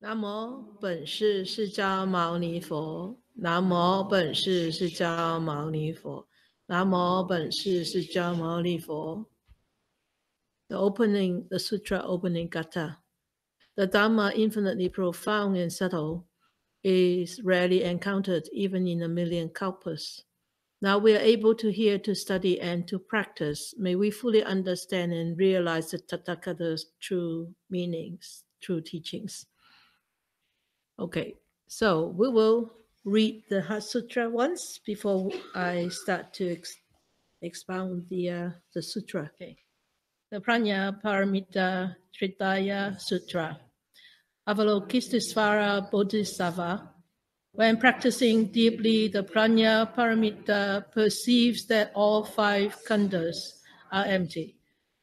南无本师释迦牟尼佛。南无本师释迦牟尼佛。南无本师释迦牟尼佛。The sutra opening kata. The Dharma, infinitely profound and subtle, is rarely encountered even in a million kalpas. Now we are able to hear, to study, and to practice. May we fully understand and realize the Tathagata's true meanings, true teachings. Okay, so we will read the Heart Sutra once before I start to expound the sutra. Okay, the Prajna Paramita Hridaya Sutra. Avalokiteshvara Bodhisattva, when practicing deeply the Prajna Paramita, perceives that all five skandhas are empty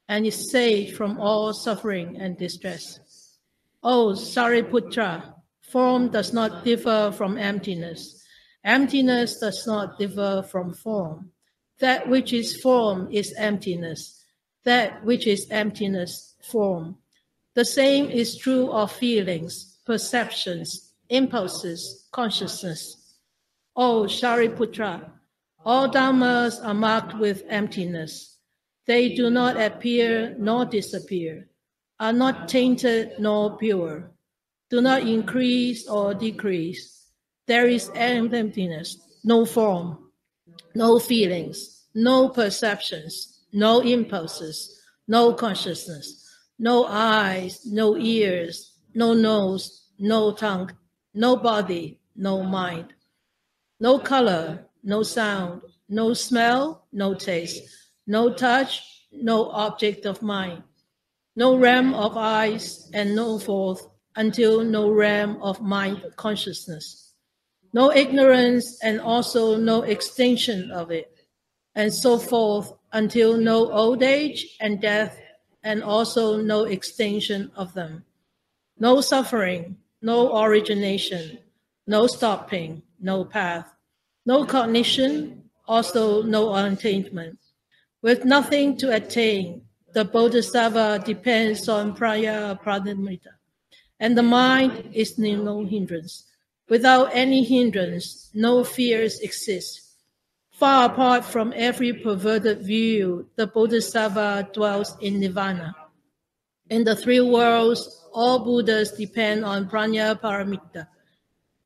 and is saved from all suffering and distress. O Shariputra, form does not differ from emptiness. Emptiness does not differ from form. That which is form is emptiness. That which is emptiness, form. The same is true of feelings, perceptions, impulses, consciousness. O Shariputra, all dharmas are marked with emptiness. They do not appear nor disappear, are not tainted nor pure, do not increase or decrease. There is emptiness, no form, no feelings, no perceptions, no impulses, no consciousness, no eyes, no ears, no nose, no tongue, no body, no mind, no color, no sound, no smell, no taste, no touch, no object of mind, no realm of eyes, and no forth until no realm of mind consciousness, no ignorance and also no extinction of it, and so forth until no old age and death, and also no extinction of them. No suffering, no origination, no stopping, no path, no cognition, also no attainment. With nothing to attain, the Bodhisattva depends on Prajna Paramita, and the mind is no hindrance. Without any hindrance, no fears exist. Far apart from every perverted view, the Bodhisattva dwells in Nirvana. In the three worlds, all Buddhas depend on Prajna Paramita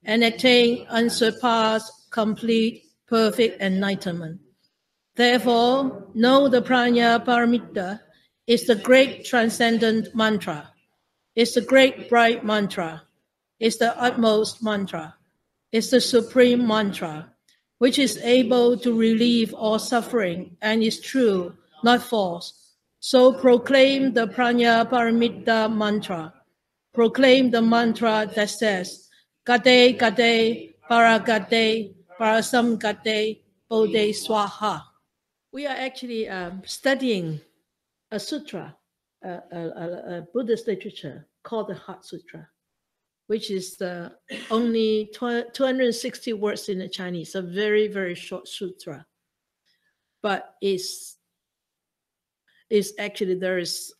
and attain unsurpassed, complete, perfect enlightenment. Therefore, know the Prajna Paramita is the great transcendent mantra, is the great bright mantra, is the utmost mantra, is the supreme mantra, which is able to relieve all suffering and is true, not false. So proclaim the Prajna Paramita mantra. Proclaim the mantra that says, Gade Gade Paragade Parasam Gade Bodhi Swaha. We are actually studying a sutra, a Buddhist literature called the Heart Sutra, which is only 260 words in the Chinese, a very, very short sutra. But it's actually, there is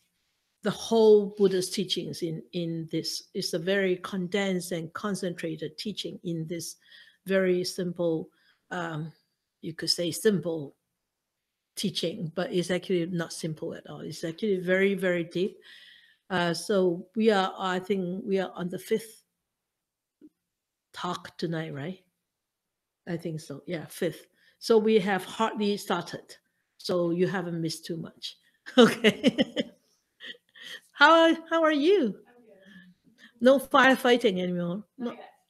the whole Buddhist teachings in this. It's a very condensed and concentrated teaching in this very simple, you could say simple teaching, but it's actually not simple at all. It's actually very, very deep. So I think we are on the fifth talk tonight, right? I think so. Yeah, fifth. So we have hardly started. So you haven't missed too much. Okay. How are you? No firefighting anymore.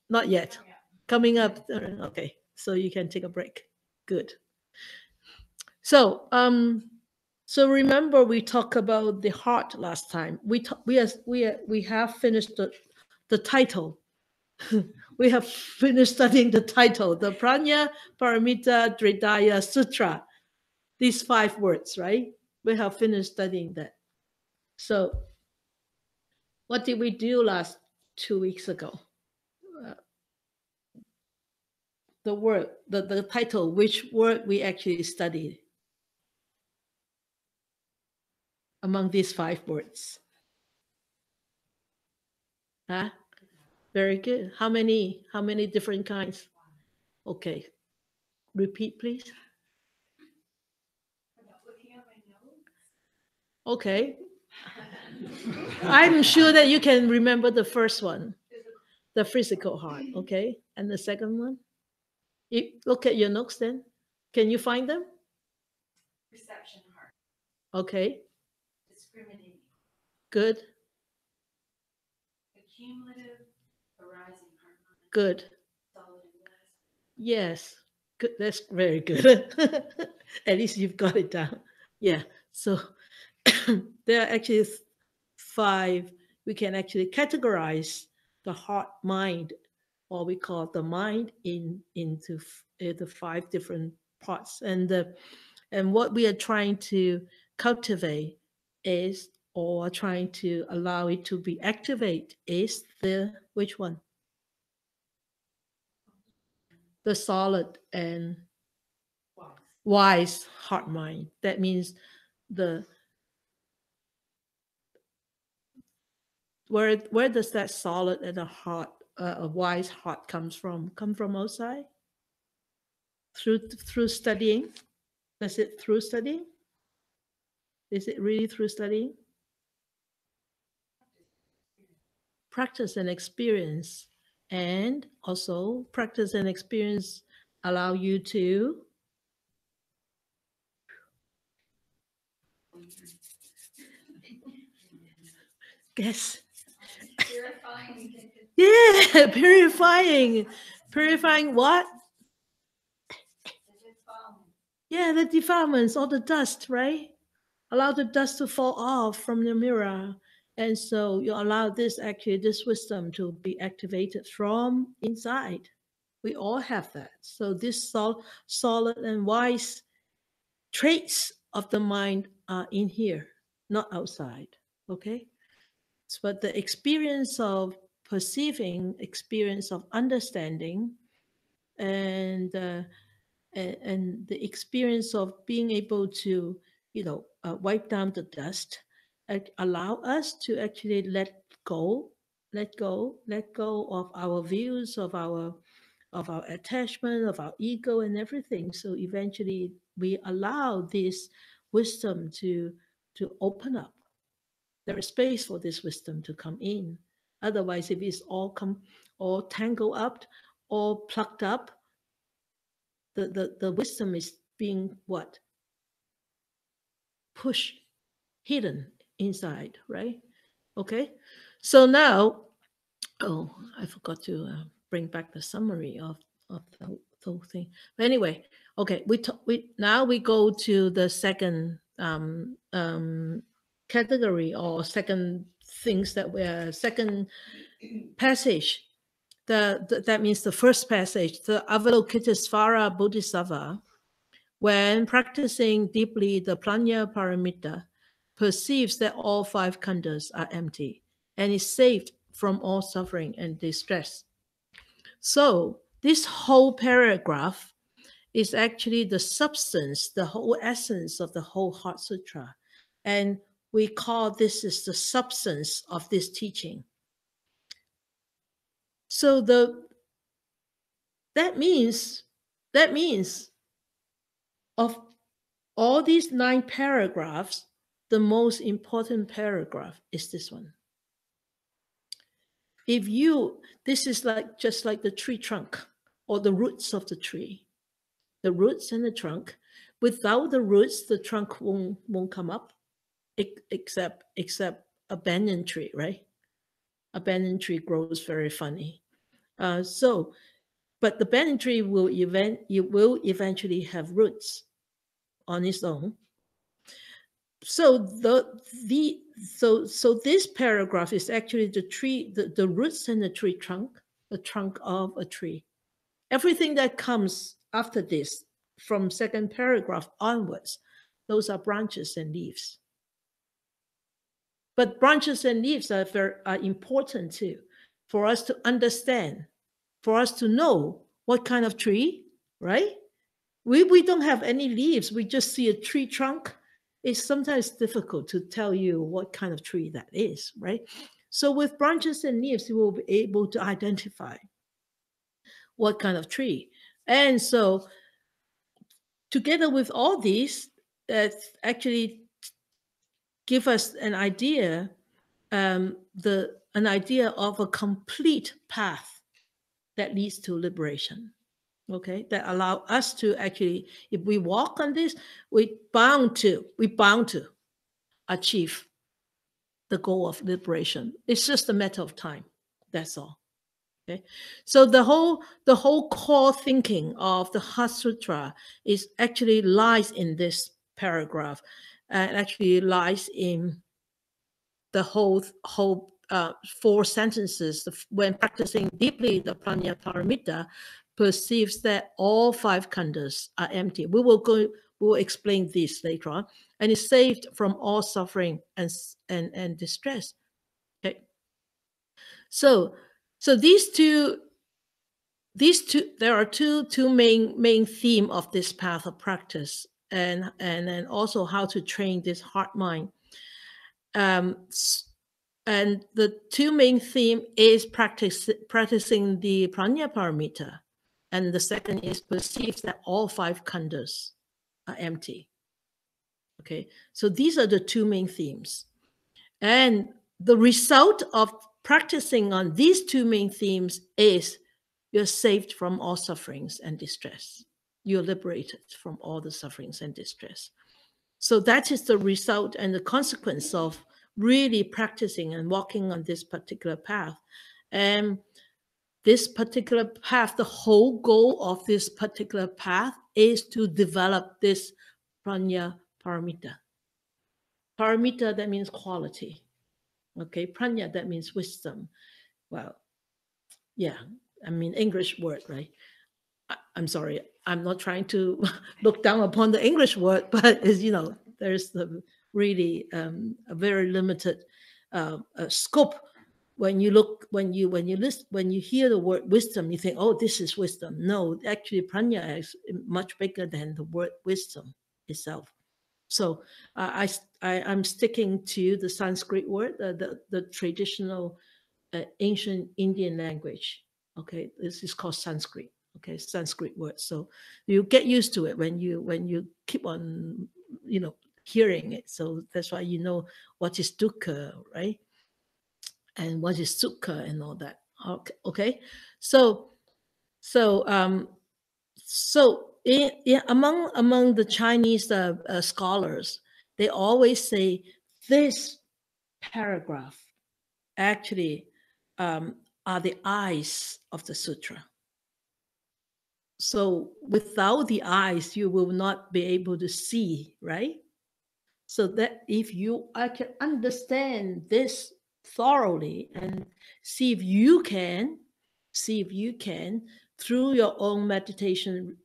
Not yet. Coming up. Okay. So you can take a break. Good. So remember we talked about the heart last time. We have finished the title. We have finished studying the title, the Prajna Paramita Hridaya Sutra. These 5 words, right? We have finished studying that. So what did we do last 2 weeks ago? The word, the title, which word we actually studied among these 5 words? Huh? Very good. How many different kinds? Okay. Repeat, please. Okay. I'm sure that you can remember the first one, the physical heart. Okay. And the second one? You look at your notes then. Can you find them? Perception heart. Okay. Discriminating. Good. Accumulative, arising heart. Good. Solid and wise. Yes. Good. That's very good. At least you've got it down. Yeah. So there are actually 5. We can actually categorize the heart mind, or we call the mind, into the 5 different parts. And what we are trying to cultivate is, or trying to allow it to be activate, is the which one? The solid and wise heart mind. That means the where does that solid and a wise heart comes from? Come from outside? Through studying? Is it through studying? Is it really through studying? Practice and experience. And also practice and experience allow you to guess. Purifying. Yeah, purifying. Purifying what? Yeah, the defilements, all the dust, right? Allow the dust to fall off from the mirror. And so you allow this wisdom to be activated from inside. We all have that. So this solid and wise traits of the mind are in here, not outside. Okay? But the experience of perceiving, experience of understanding, and the experience of being able to, wipe down the dust, allow us to actually let go of our views, of our attachment, of our ego and everything. So eventually we allow this wisdom to open up. There is space for this wisdom to come in. Otherwise, if it's all tangled up, all plucked up, the wisdom is being what? Pushed, hidden inside, right? Okay. So now, I forgot to bring back the summary of the whole thing. But anyway, okay, now we go to the second category, or second things that we're second passage. That means the first passage, the Avalokiteshvara Bodhisattva, when practicing deeply the Prajna Paramita, perceives that all 5 khandhas are empty and is saved from all suffering and distress. So this whole paragraph is actually the substance, the whole essence of the whole Heart Sutra. And we call this is the substance of this teaching. So that means of all these 9 paragraphs, the most important paragraph is this one. This is just like the tree trunk or the roots of the tree. The roots and the trunk. Without the roots, the trunk won't come up, except a banyan tree, right? A banyan tree grows very funny. But the banyan tree will eventually have roots on its own. So this paragraph is actually the tree, the roots and the tree trunk, the trunk of a tree. Everything that comes after this, from second paragraph onwards, those are branches and leaves. But branches and leaves are important too, for us to understand, for us to know what kind of tree, right? We don't have any leaves. We just see a tree trunk. It's sometimes difficult to tell you what kind of tree that is, right? So with branches and leaves, you will be able to identify what kind of tree. And so together with all these, that actually give us an idea, an idea of a complete path that leads to liberation. Okay, that allow us to actually, if we walk on this, we bound to achieve the goal of liberation. It's just a matter of time. That's all. Okay, so the whole core thinking of the Heart Sutra is actually lies in this paragraph, and actually lies in the whole 4 sentences. When practicing deeply the Prajna Paramita, perceives that all 5 khandhas are empty. We will explain this later on, and is saved from all suffering and distress. Okay, so these two, there are two main theme of this path of practice, and then also how to train this heart mind. And the 2 main theme is practicing the Prajna Paramita, and the second is perceives that all 5 khandhas are empty. Okay, so these are the 2 main themes, and the result of practicing on these 2 main themes is you're saved from all sufferings and distress. You're liberated from all the sufferings and distress. So that is the result and the consequence of really practicing and walking on this particular path. And this particular path, the whole goal of this particular path is to develop this Prajna Paramita. Paramita, that means quality. Okay, Prajna, that means wisdom. Well, yeah, I mean, English word, right? I'm sorry, I'm not trying to look down upon the English word, but as you know, there's the really a very limited scope. When you hear the word wisdom, you think, oh, this is wisdom. No, actually, prajna is much bigger than the word wisdom itself. So I'm sticking to the Sanskrit word, the traditional ancient Indian language. Okay, this is called Sanskrit. Okay, Sanskrit word. So you get used to it when you keep on, hearing it. So that's why you know what is dukkha, right? And what is sukha and all that. Okay. So among the Chinese scholars, they always say this paragraph actually are the eyes of the sutra. So without the eyes, you will not be able to see, right? So that if I can understand this thoroughly and see if you can, through your own meditation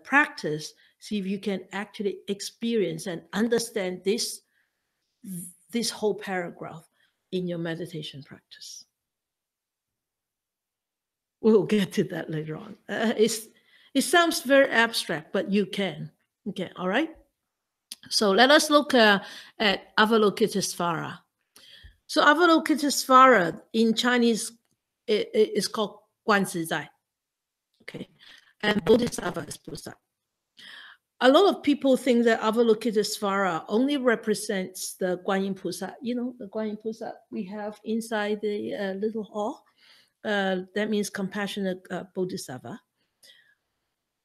practice, see if you can actually experience and understand this whole paragraph in your meditation practice. We'll get to that later on. It sounds very abstract, but you can. Okay, all right? So let us look at Avalokiteshvara. So Avalokiteshvara in Chinese is called Guanzizai. Okay, and Bodhisattva is Buddha. A lot of people think that Avalokiteshvara only represents the Guanyin Pusa. You know, the Guanyin Pusa we have inside the little hall. That means compassionate Bodhisattva.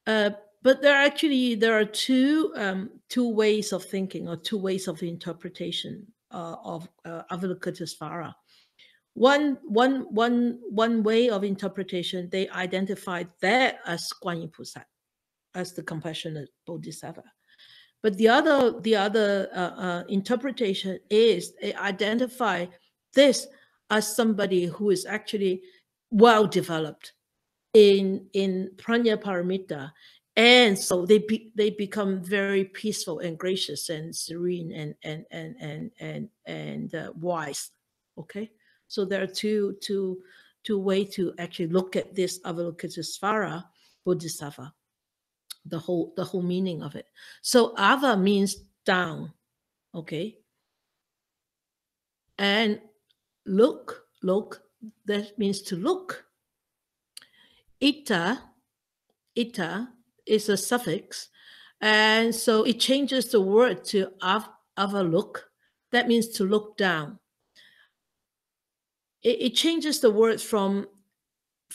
But there are two ways of thinking, or 2 ways of interpretation of Avalokiteshvara. One way of interpretation, they identified that as Guanyin Pusa, as the compassionate Bodhisattva. But the other interpretation is they identify this as somebody who is actually well developed in Prajna Paramita, and so they become very peaceful and gracious and serene and wise. Okay, so there are two ways to actually look at this Avalokiteshvara Bodhisattva, the whole meaning of it. So Ava means down. Okay, And look, that means to look. Ita is a suffix, and so it changes the word to avalok. That means to look down. It changes the word from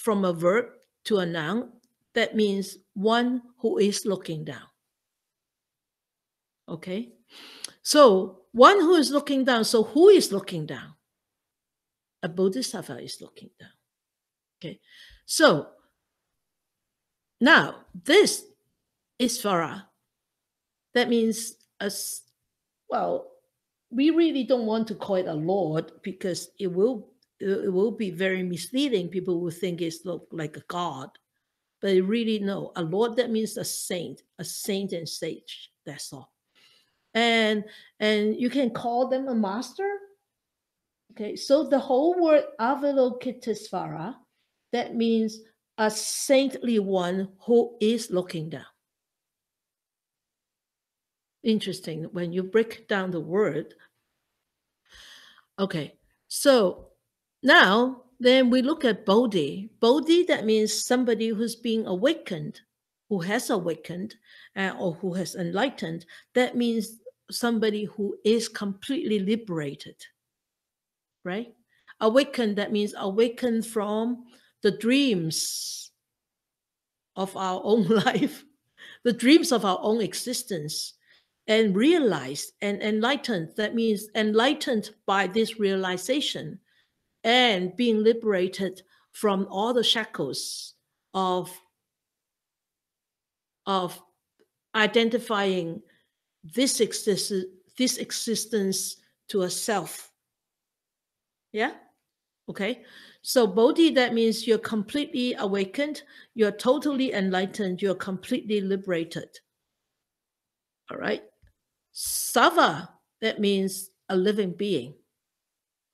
a verb to a noun. That means one who is looking down. Okay, so one who is looking down. So who is looking down? A bodhisattva is looking down. Okay, so now this is Isvara. That means well, we really don't want to call it a lord because it will be very misleading. People will think it's like a god, but really no. A lord, that means a saint and sage. That's all. And you can call them a master. Okay, so the whole word Avalokiteshvara, that means a saintly one who is looking down. Interesting when you break down the word. Okay, so now then we look at Bodhi. Bodhi, that means somebody who's being awakened, who has awakened, or who has enlightened. That means somebody who is completely liberated, right? Awakened, that means awakened from the dreams of our own life, the dreams of our own existence, and realized and enlightened. That means enlightened by this realization and being liberated from all the shackles of identifying this existence to a self. Yeah? Okay. So Bodhi, that means you're completely awakened, you're totally enlightened, you're completely liberated. All right. Sava, that means a living being.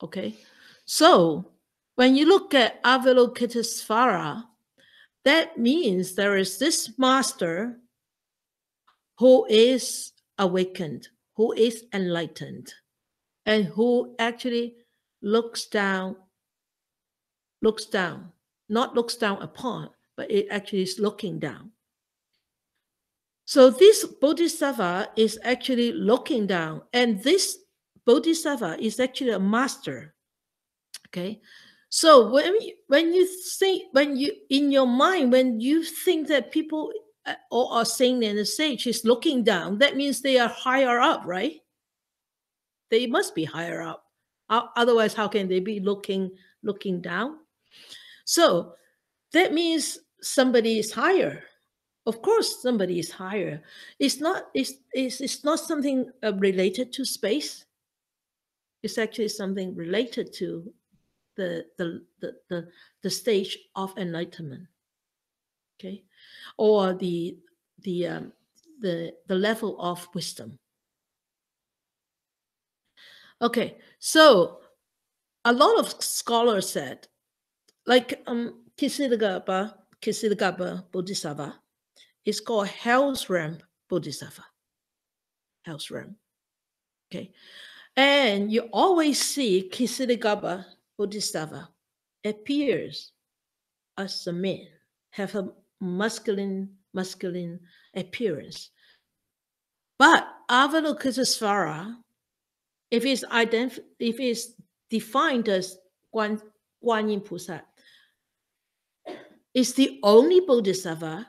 Okay. So when you look at Avalokiteshvara, that means there is this master who is awakened, who is enlightened, and who actually looks down, not looks down upon, but it actually is looking down. So this bodhisattva is actually looking down, and this bodhisattva is actually a master. Okay, so when you in your mind, when you think that people or are saying and the sage is looking down, that means they are higher up, right? They must be higher up. Otherwise, how can they be looking down? So that means somebody is higher. Of course, somebody is higher. It's not something related to space. It's actually something related to the stage of enlightenment. Okay, or the level of wisdom. Okay, so a lot of scholars said, like Ksitigarbha Bodhisattva is called Hell's Realm Bodhisattva. Hell's Realm. Okay. And you always see Ksitigarbha Bodhisattva appears as a man, have a masculine appearance. But Avalokiteshvara, if it's defined as Guan Yin Pusat, is the only bodhisattva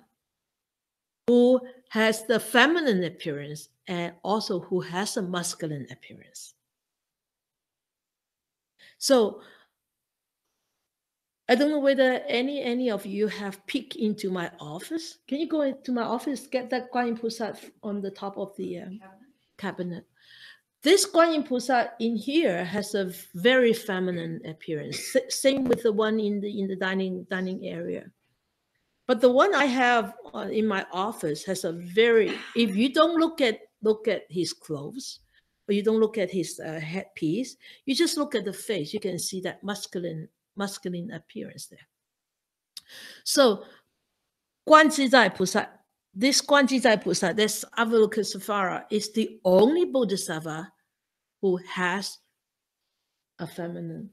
who has the feminine appearance and also who has a masculine appearance. So I don't know whether any of you have peeked into my office. Can you go into my office, get that Guan Yin Pusat on the top of the cabinet? This Guan Yin Pusat in here has a very feminine appearance. Same with the one in the dining area. But the one I have in my office has a very, if you don't look at his clothes, or you don't look at his headpiece, you just look at the face, you can see that masculine appearance there. So Guan Zizai Pusat, this Guan Zizai Pusat, this Avalokiteshvara, is the only bodhisattva who has a feminine.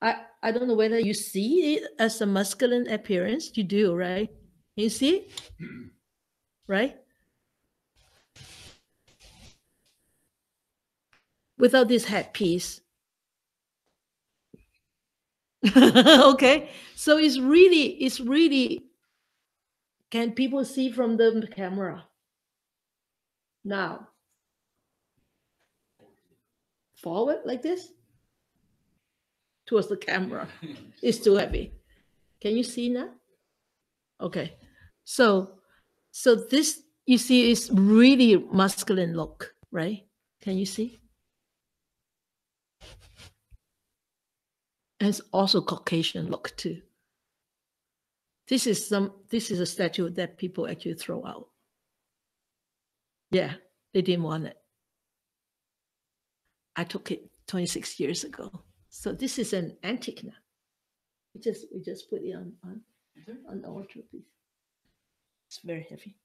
I don't know whether you see it as a masculine appearance. You do, right? You see, right? Without this headpiece. Okay, so it's really. Can people see from the camera? Now, forward like this towards the camera. It's too heavy. Can you see now? Okay, so this you see is really masculine look, right? Can you see? And it's also Caucasian look too. This is a statue that people actually throw out. Yeah, they didn't want it. I took it 26 years ago. So this is an antique now. We just put it on the altar piece. It's very heavy.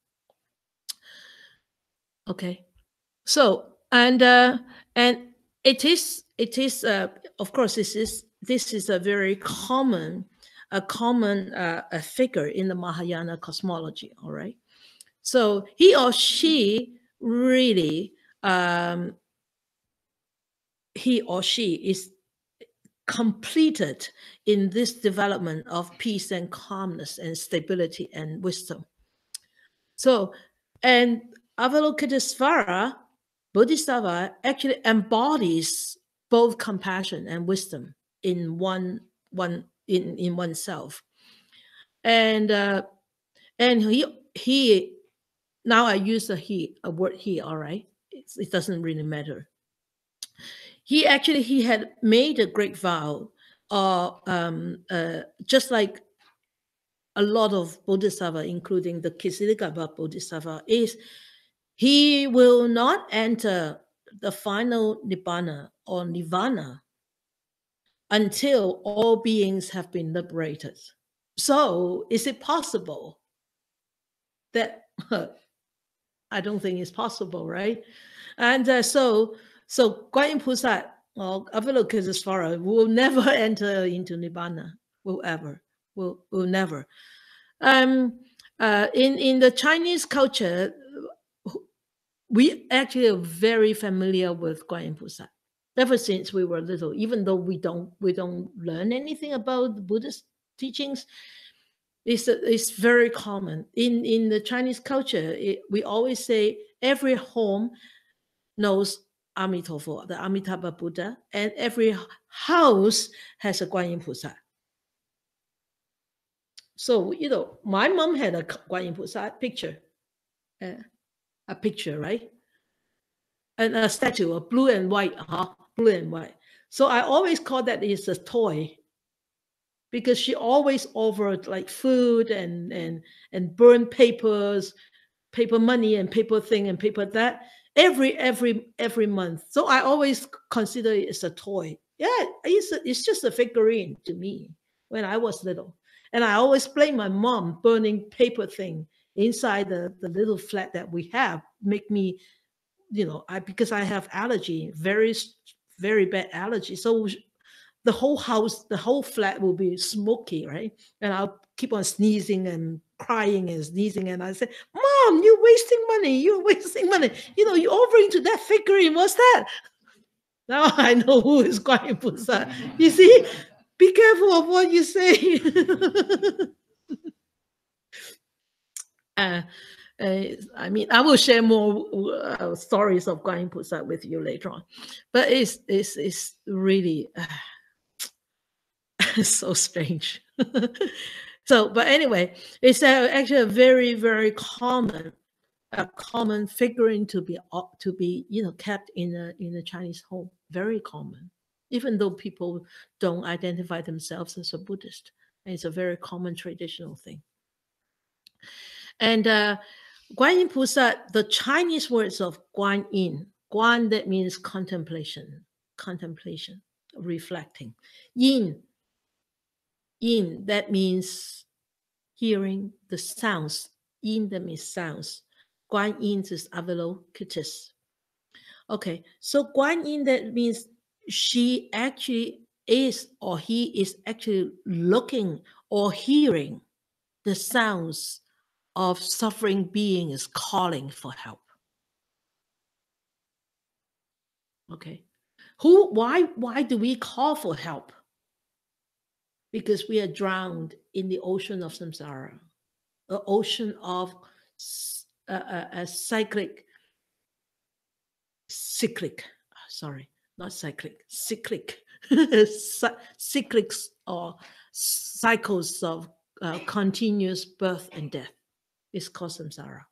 Okay. So and it is of course this is a very common figure in the Mahayana cosmology. All right. So he or she really is completed in this development of peace and calmness and stability and wisdom. So, and Avalokiteshvara Bodhisattva actually embodies both compassion and wisdom in in oneself. And he now I use a word he, all right? It doesn't really matter. He had made a great vow, just like a lot of Bodhisattva, including the Ksitigarbha Bodhisattva, is he will not enter the final Nibbana or Nirvana until all beings have been liberated. So is it possible that I don't think it's possible, right? And so Guanyin菩薩 or Avalokiteshvara will never enter into Nibbana, will never. In the Chinese culture, we actually are very familiar with Guanyin菩薩 ever since we were little. Even though we don't learn anything about the Buddhist teachings, it's very common in the Chinese culture. We always say every home knows Amitabha, the Amitabha Buddha, and every house has a Guanyin菩薩. So my mom had a Guanyin菩薩 picture, a picture, right? And a statue, a blue and white, blue and white. So I always call that is a toy, because she always offered like food and burn papers, paper money and paper thing and paper that every month. So I always consider it as a toy. Yeah, it's just a figurine to me when I was little. And I always blame my mom burning paper thing inside the little flat that we have, make me, because I have allergy, very, very bad allergy. So the whole house, the whole flat will be smoky, right? And I'll keep on sneezing and crying and sneezing. And I say, Mom, you're wasting money. You're wasting money. You're offering to that figurine. What's that? Now I know who is Guanyin菩薩. You see, be careful of what you say. I mean, I will share more stories of Guanyin菩薩with you later on. But it's really so strange. So, but anyway, it's actually a very, very common figurine to be kept in a Chinese home. Very common, even though people don't identify themselves as a Buddhist. And it's a very common traditional thing. And Guanyin菩薩, the Chinese words of Guanyin, Guan, that means contemplation, reflecting. Yin, that means hearing the sounds. Yin, that means sounds. Guanyin is Avalokiteshvara. Okay, so Guan Yin, that means she actually is, or he is actually looking or hearing the sounds of suffering beings calling for help. Okay, why do we call for help? Because we are drowned in the ocean of samsara, the ocean of cyclic, sorry, not cyclic, cyclic, cyclics or cycles of continuous birth and death. It's called samsara.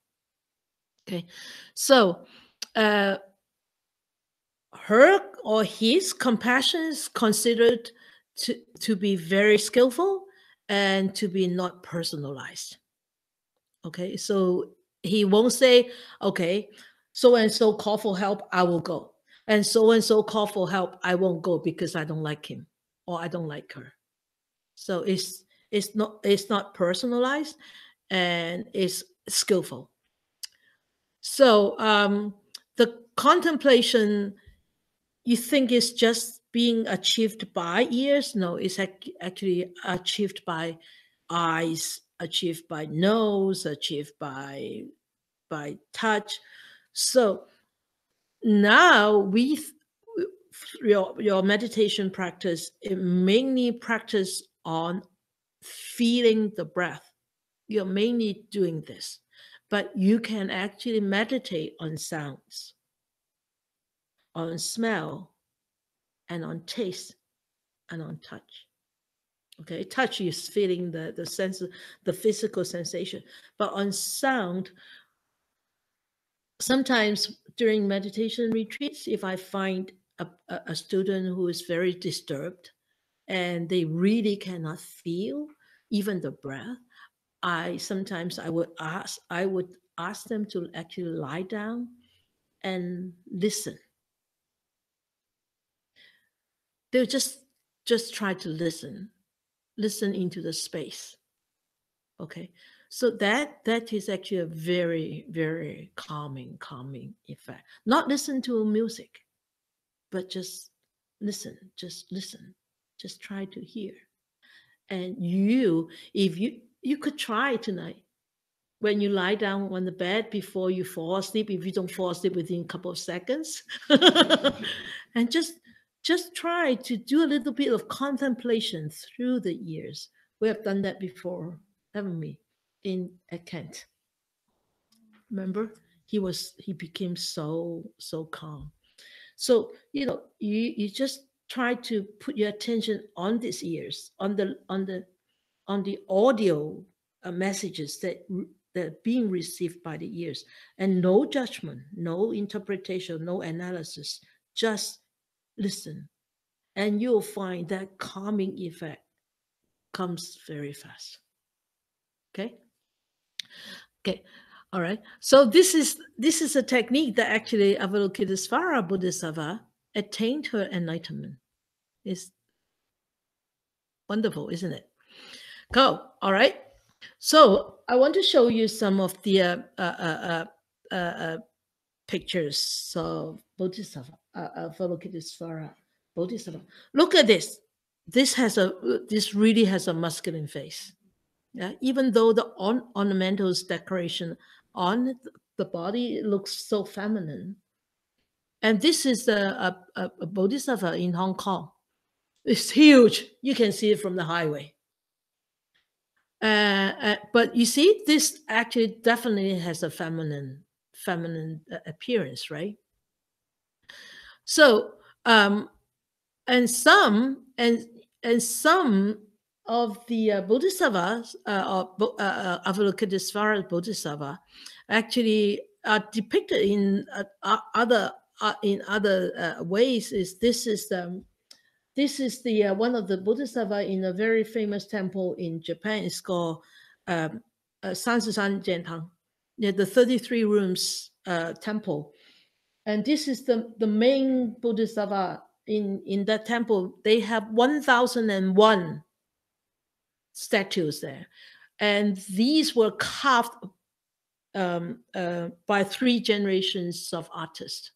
Okay, so her or his compassion is considered to be very skillful and to be not personalized. Okay, so he won't say, okay, so and so call for help, I will go. And so call for help, I won't go because I don't like him or I don't like her. So it's not personalized and it's skillful. So the contemplation you think is just being achieved by ears? No, it's actually achieved by eyes, achieved by nose, achieved by touch. So now your meditation practice, it mainly practice on feeling the breath. You're mainly doing this, but you can actually meditate on sounds, on smell, and on taste, and on touch. Okay, touch is feeling the sense, the physical sensation, but on sound, sometimes during meditation retreats, if I find a student who is very disturbed and they really cannot feel even the breath, I would ask them to actually lie down and listen. They'll just try to listen into the space. Okay, so that is actually a very, very calming effect. Not listen to music, but just listen, just try to hear. And if you could try tonight, when you lie down on the bed before you fall asleep, if you don't fall asleep within a couple of seconds, and just try to do a little bit of contemplation through the ears. We have done that before, haven't we? At Kent. Remember? He became so calm. So you just try to put your attention on these ears, on the audio messages that are being received by the ears, and no judgment, no interpretation, no analysis, just listen, and you'll find that calming effect comes very fast. Okay. All right. So this is a technique that actually Avalokiteshvara Bodhisattva attained her enlightenment. It's wonderful, isn't it? Go. All right. So I want to show you some of the pictures of Bodhisattva, Avalokiteshvara Bodhisattva. Look at this. This really has a masculine face. Yeah, even though the ornamentals decoration on the body looks so feminine. And this is a Bodhisattva in Hong Kong. It's huge. You can see it from the highway. But you see, this actually definitely has a feminine appearance, right? So, and some of the Bodhisattvas, Avalokiteshvara Bodhisattva, actually are depicted in other ways. This is the one of the Bodhisattva in a very famous temple in Japan. It's called Sanzishan Jiantang, the 33 rooms temple. And this is the main Bodhisattva in that temple. They have 1,001 statues there. And these were carved by 3 generations of artists.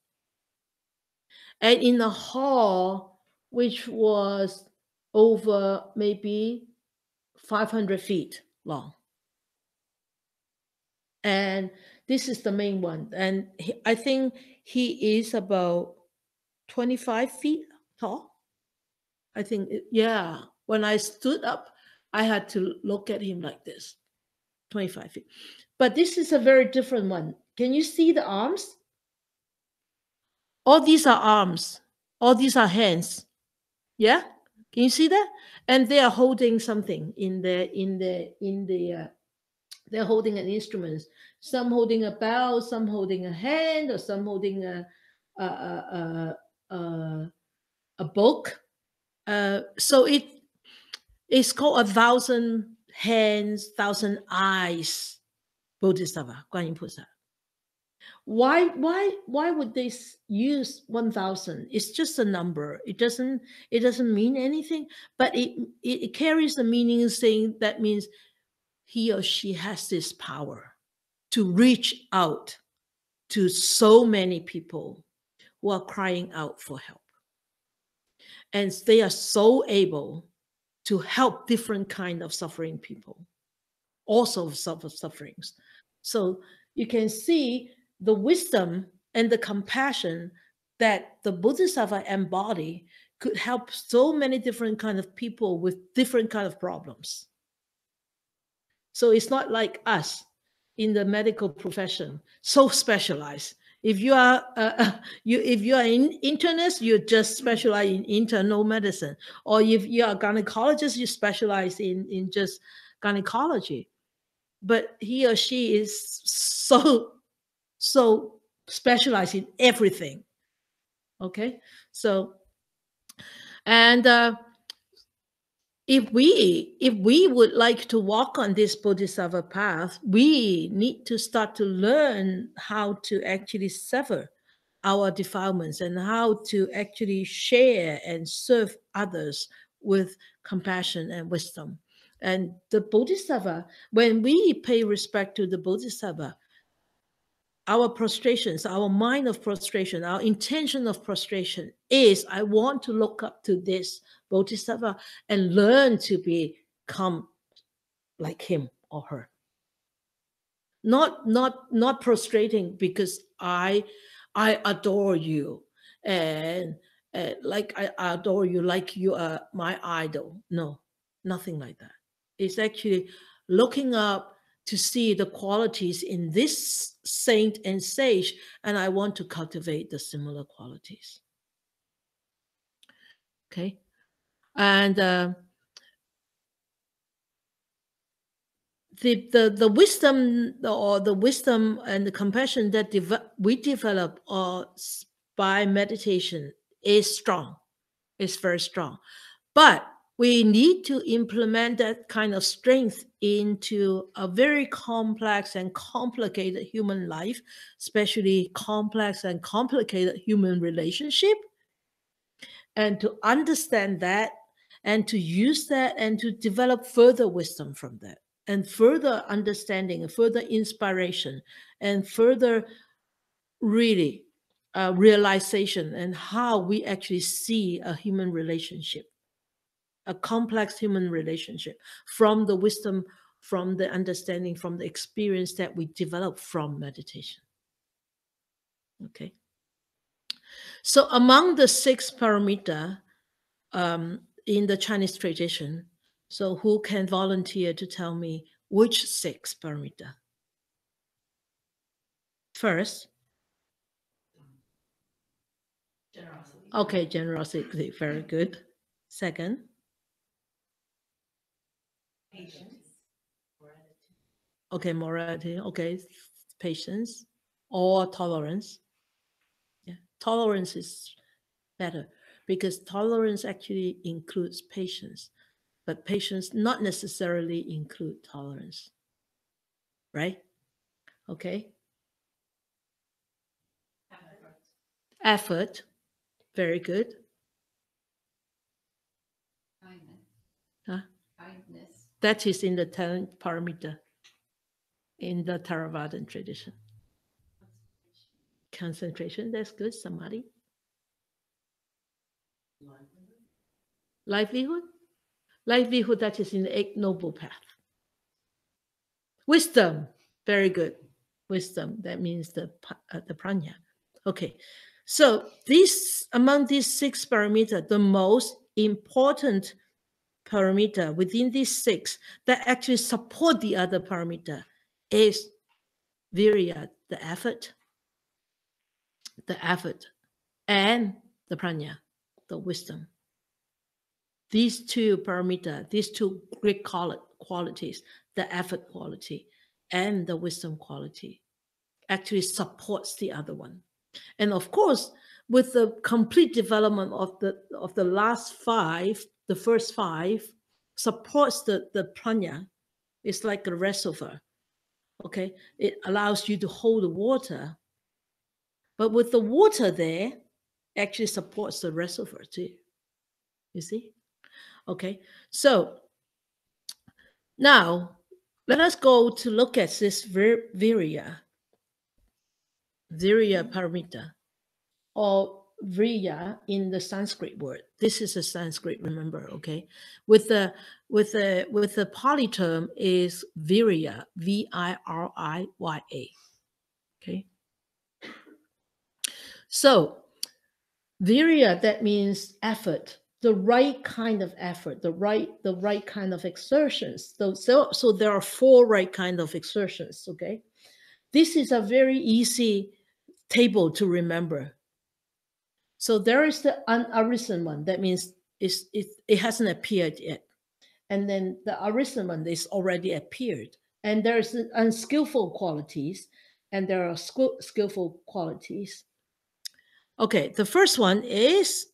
and in a hall which was over maybe 500 feet long. And this is the main one. And I think he is about 25 feet tall. I think, yeah. When I stood up, I had to look at him like this, 25 feet. But this is a very different one. Can you see the arms? All these are arms. All these are hands. Yeah? Can you see that? And they are holding something they're holding an instrument. Some holding a bell, some holding a hand, or some holding a a, a, a book. So it's called 1,000 hands, 1,000 eyes Bodhisattva, Guanyin Pusa. Why would they use 1,000? It's just a number. It doesn't mean anything, but it carries the meaning saying that means he or she has this power to reach out to so many people who are crying out for help. And they are so able to help different kind of suffering people, also sufferings. So you can see the wisdom and the compassion that the Bodhisattva embody could help so many different kind of people with different kind of problems. So it's not like us in the medical profession, so specialized. If you are if you are an internist, you just specialize in internal medicine, or if you are a gynecologist, you specialize in just gynecology. But he or she is so specialized in everything. Okay, so and if we would like to walk on this bodhisattva path, we need to start to learn how to actually sever our defilements and how to actually share and serve others with compassion and wisdom. And the bodhisattva, when we pay respect to the bodhisattva, our prostrations, our mind of prostration, our intention of prostration is, I want to look up to this bodhisattva and learn to become like him or her. Not prostrating because I adore you and like I adore you like you are my idol. No, nothing like that. It's actually looking up to see the qualities in this saint and sage, and I want to cultivate the similar qualities. Okay, and the wisdom or the wisdom and the compassion that we develop by meditation is strong. It's very strong, but we need to implement that kind of strength into a very complex and complicated human life, especially complex and complicated human relationship, and to understand that and to use that and to develop further wisdom from that and further understanding and further inspiration and further really realization and how we actually see a human relationship, a complex human relationship, from the wisdom, from the understanding, from the experience that we develop from meditation. Okay. So among the 6 paramita in the Chinese tradition, so who can volunteer to tell me which 6 paramita? First. Generosity. Okay, generosity, very good. Second. Patience. Okay, morality. Okay, patience or tolerance. Yeah, tolerance is better because tolerance actually includes patience, but patience not necessarily include tolerance. Right? Okay. Effort. Very good. Kindness. Huh? Kindness. That is in the 10 paramita in the Theravadan tradition. Concentration, that's good. Samadhi. Livelihood? Livelihood, that is in the Eight Noble Path. Wisdom, very good. Wisdom, that means the prajna. Okay, so among these 6 paramita, the most important paramita within these 6 that actually support the other paramita is virya, the effort, and the prajna, the wisdom. These 2 paramita, these 2 great qualities, the effort quality and the wisdom quality, actually supports the other one. And of course, with the complete development of the last 5, the first 5 supports the prajna. It's like a reservoir. Okay, it allows you to hold the water, but with the water there, actually supports the reservoir too. You see? Okay, so now let us go to look at this virya paramita, or virya in the Sanskrit word. This is a Sanskrit, remember, okay? With the Pali term is virya, V-I-R-I-Y-A. Okay. So virya, that means effort, the right kind of effort, the right kind of exertions. So there are 4 right kind of exertions, okay? This is a very easy table to remember. So there is the unarisen one, that means it hasn't appeared yet. And then the arisen one is already appeared. And there's the unskillful qualities, and there are skillful qualities. Okay, the first one is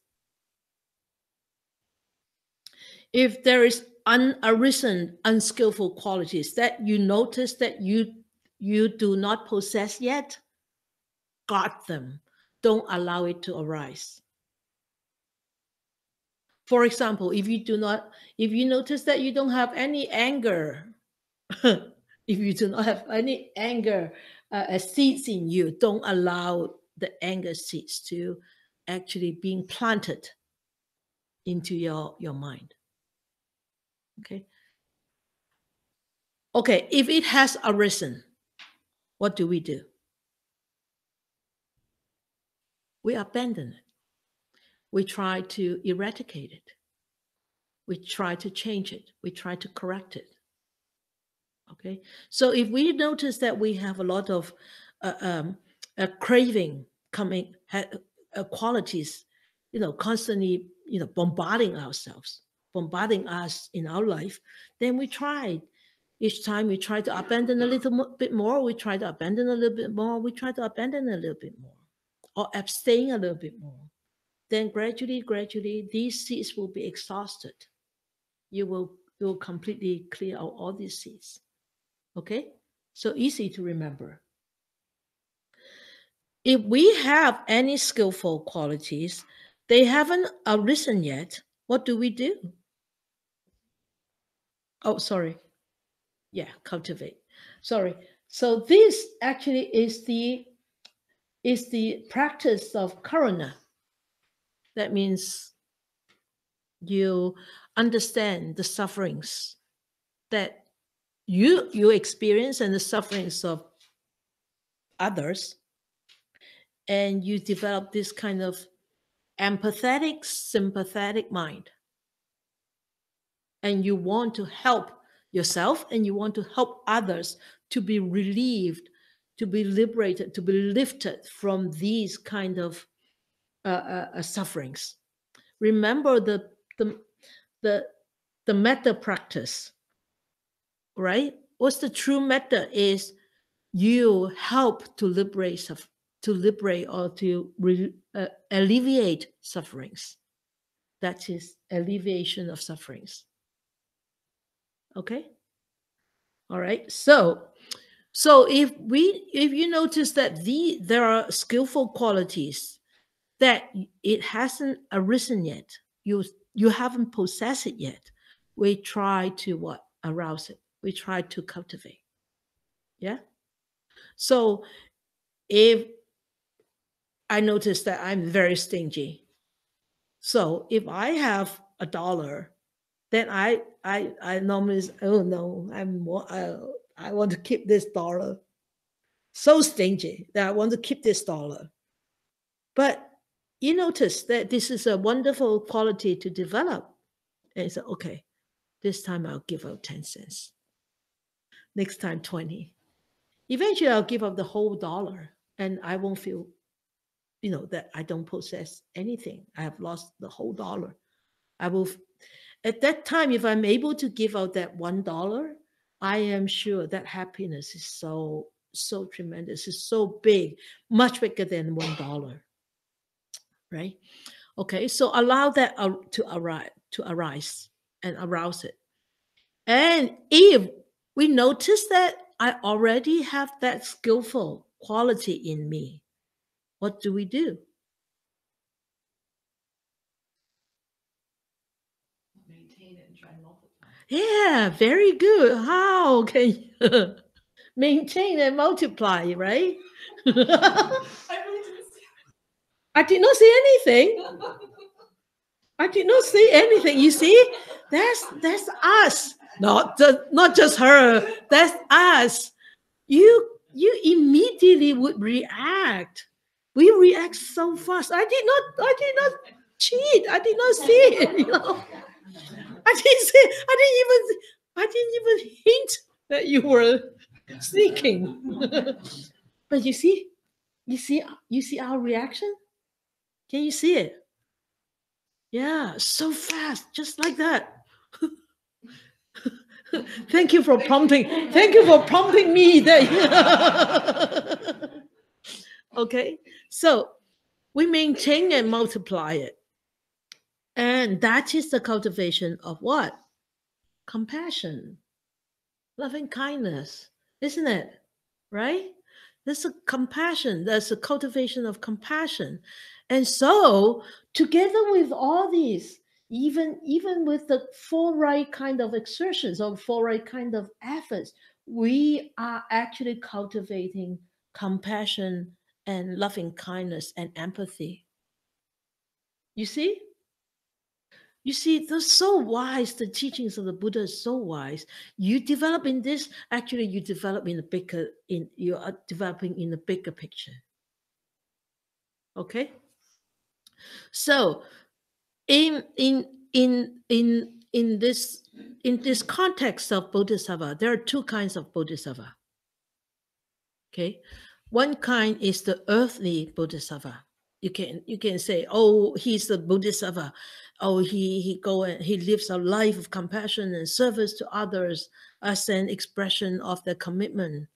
if there is unarisen, unskillful qualities that you notice that you do not possess yet, guard them. Don't allow it to arise. For example, if you notice that you don't have any anger, if you do not have any anger seeds in you, don't allow the anger seeds to actually being planted into your mind. Okay. Okay, if it has arisen, what do? We abandon it. We try to eradicate it. We try to change it. We try to correct it. Okay, so if we notice that we have a lot of craving coming, qualities, constantly, bombarding us in our life, then we try. Each time we try to abandon a little bit more, we try to abandon a little bit more, we try to abandon a little bit more, or abstain a little bit more. Then gradually, these seeds will be exhausted. You will completely clear out all these seeds. Okay, so easy to remember. If we have any skillful qualities, they haven't arisen yet, what do? Oh, sorry. Yeah, cultivate. Sorry. So this actually is the practice of karuna. That means you understand the sufferings that you experience and the sufferings of others, and you develop this kind of empathetic, sympathetic mind, and you want to help yourself and you want to help others to be relieved, to be liberated, to be lifted from these kind of sufferings. Remember the metta practice, right? What's the true metta is you help to liberate or to alleviate sufferings. That is alleviation of sufferings. Okay. All right. So if you notice that there are skillful qualities that it hasn't arisen yet, you haven't possessed it yet, we try to arouse it. We try to cultivate. Yeah. So if I notice that I'm very stingy, so if I have $1, then I normally say, oh no, I want to keep this dollar. So stingy that I want to keep this dollar. But you notice that this is a wonderful quality to develop. And you say, okay, this time I'll give out 10 cents. Next time, 20. Eventually, I'll give up the whole dollar and I won't feel, that I don't possess anything. I have lost the whole dollar. I will, at that time, if I'm able to give out that $1, I am sure that happiness is so tremendous. It's so big, much bigger than $1. Right? Okay, so allow that to arise and arouse it. And if we notice that I already have that skillful quality in me, what do we do? Maintain it and try and multiply. Yeah, very good. How can you maintain and multiply, right? I really didn't see I did not see anything. I did not see anything. You see, that's us. Not just her. That's us. You immediately would react. We react so fast. I did not cheat. I did not see it. I didn't even hint that you were sneaking. But you see our reaction? Can you see it? Yeah, so fast, just like that. Thank you for prompting. Thank you for prompting me. That okay, so we maintain and multiply it, and that is the cultivation of what? Compassion, loving kindness, isn't it? Right? There's a compassion. There's a cultivation of compassion, and so together with all these. Even with the four right kind of exertions or four right kind of efforts, we are actually cultivating compassion and loving kindness and empathy. You see? You see, they're so wise. The teachings of the Buddha is so wise. You develop in this, actually, you develop in the bigger, you are developing in the bigger picture. Okay? So in this context of bodhisattva, there are two kinds of bodhisattva. Okay, one kind is the earthly bodhisattva. You can say, oh, he's the bodhisattva. Oh, he lives a life of compassion and service to others as an expression of their commitment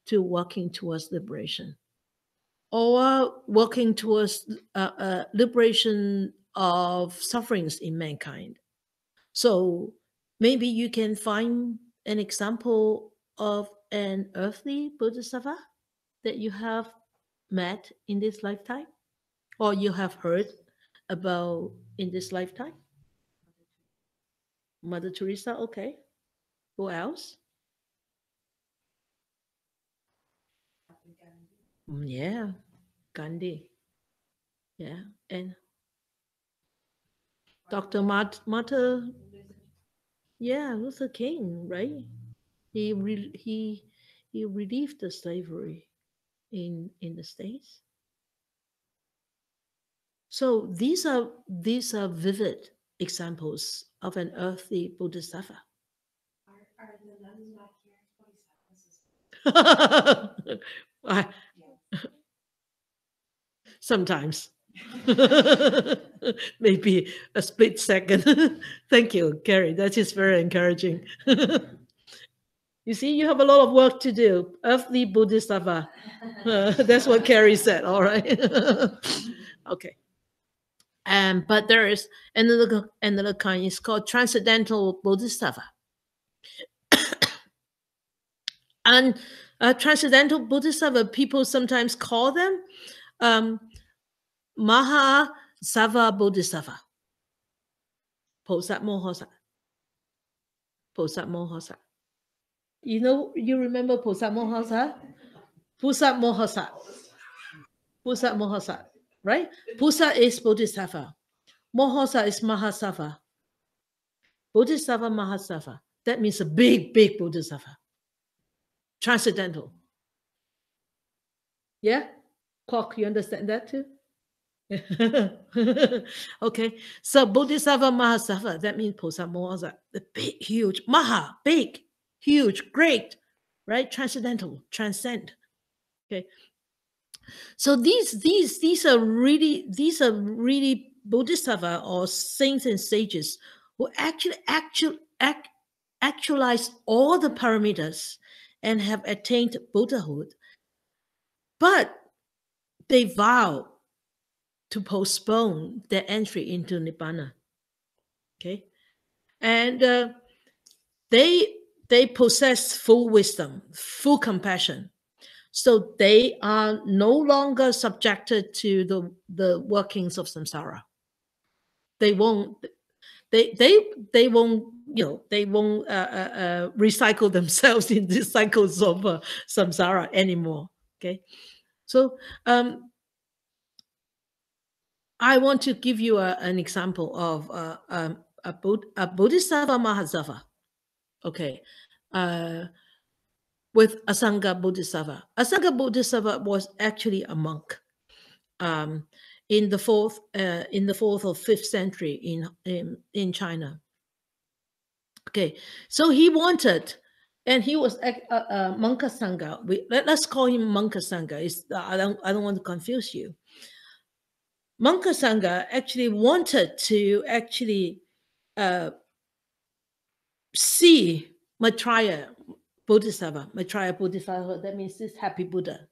to working towards liberation, or working towards liberation of sufferings in mankind. So maybe you can find an example of an earthly bodhisattva that you have met in this lifetime, or you have heard about in this lifetime. Mother Teresa, okay. Who else? Yeah, Gandhi. Yeah, and Dr. Martin, yeah, Luther King, right? He relieved the slavery in the States. So these are vivid examples of an earthly bodhisattva. Are the nuns not here? Bodhisattvas? Sometimes. Maybe a split second. Thank you, Carrie. That is very encouraging. You see, you have a lot of work to do. Earthly bodhisattva. That's what Carrie said. All right. Okay. But there is another kind. It's called Transcendental Bodhisattva. And Transcendental Bodhisattva, people sometimes call them Mahasattva Bodhisattva. Posat Mohosa. Posat Mohosa. You remember Posat Mohosa? Pusat Mohosa. Pusat Mohosa, right? Pusa is Bodhisattva. Mohosa is Mahasattva. Bodhisattva Mahasattva. That means a big, big Bodhisattva. Transcendental. Yeah? Cock, you understand that too? Okay. So Bodhisattva Mahasattva, that means Posamosa, the big, huge, Maha, big, huge, great, right? Transcendental, transcend. Okay. So these are really Bodhisattva or saints and sages who actualize all the paramitas and have attained Buddhahood, but they vow to postpone their entry into Nibbana. Okay, and they possess full wisdom, full compassion. So they are no longer subjected to the workings of samsara. They won't recycle themselves in the cycles of samsara anymore. Okay, so I want to give you an example of a Bodhisattva Mahasattva. Okay, with Asanga Bodhisattva. Asanga Bodhisattva was actually a monk in the fourth or fifth century in China. Okay, so he wanted, and he was a Monka Sangha. Let's call him Monka Sangha. I don't want to confuse you. Monka Sangha actually wanted to see Maitreya Bodhisattva. Maitreya Bodhisattva, that means this happy Buddha.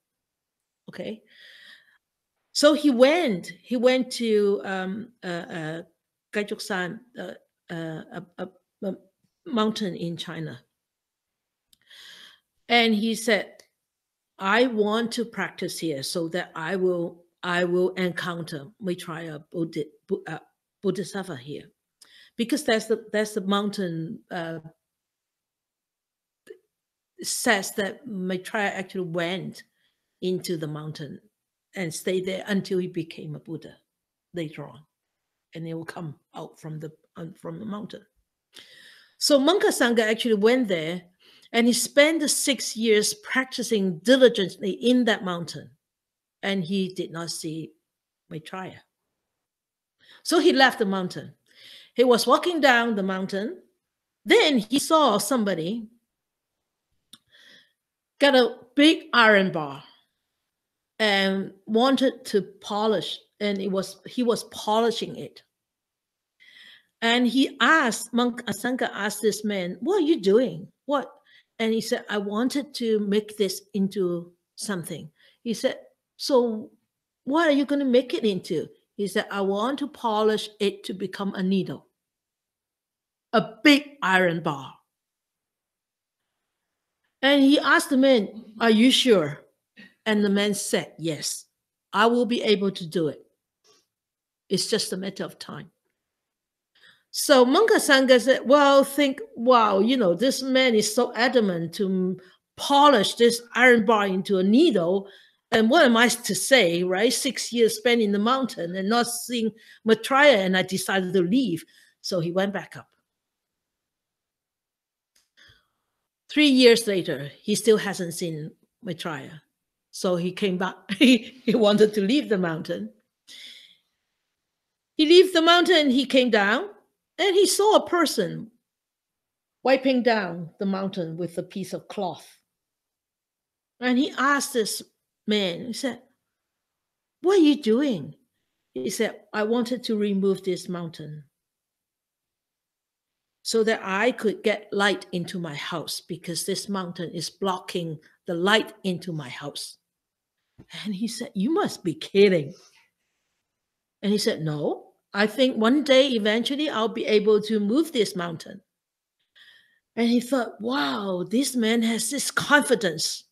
Okay. So he went to Gaijoksan, a mountain in China. And he said, I want to practice here so that I will encounter Maitreya Bodhisattva here. Because that's the mountain says that Maitreya actually went into the mountain and stayed there until he became a Buddha later on, and he will come out from the mountain. So Monka Sangha actually went there, and he spent the 6 years practicing diligently in that mountain, and he did not see Maitreya. So he left the mountain. He was walking down the mountain. Then he saw somebody got a big iron bar and wanted to polish, and he was polishing it. And he asked, Asanga asked this man, what are you doing? What? And he said, I wanted to make this into something. He said, so what are you going to make it into? He said, I want to polish it to become a needle, a big iron bar. And he asked the man, are you sure? And the man said, yes, I will be able to do it. It's just a matter of time. So Monka Sangha said, well, this man is so adamant to polish this iron bar into a needle. And what am I to say, right? 6 years spent in the mountain and not seeing Maitreya, and I decided to leave. So he went back up. 3 years later, he still hasn't seen Maitreya. So he came back. He wanted to leave the mountain. He left the mountain, he came down, and he saw a person wiping down the mountain with a piece of cloth. And he asked this man, he said, what are you doing? He said, I wanted to remove this mountain so that I could get light into my house, because this mountain is blocking the light into my house. And he said, you must be kidding. And he said, no, I think one day eventually I'll be able to move this mountain. And he thought, wow, this man has this confidence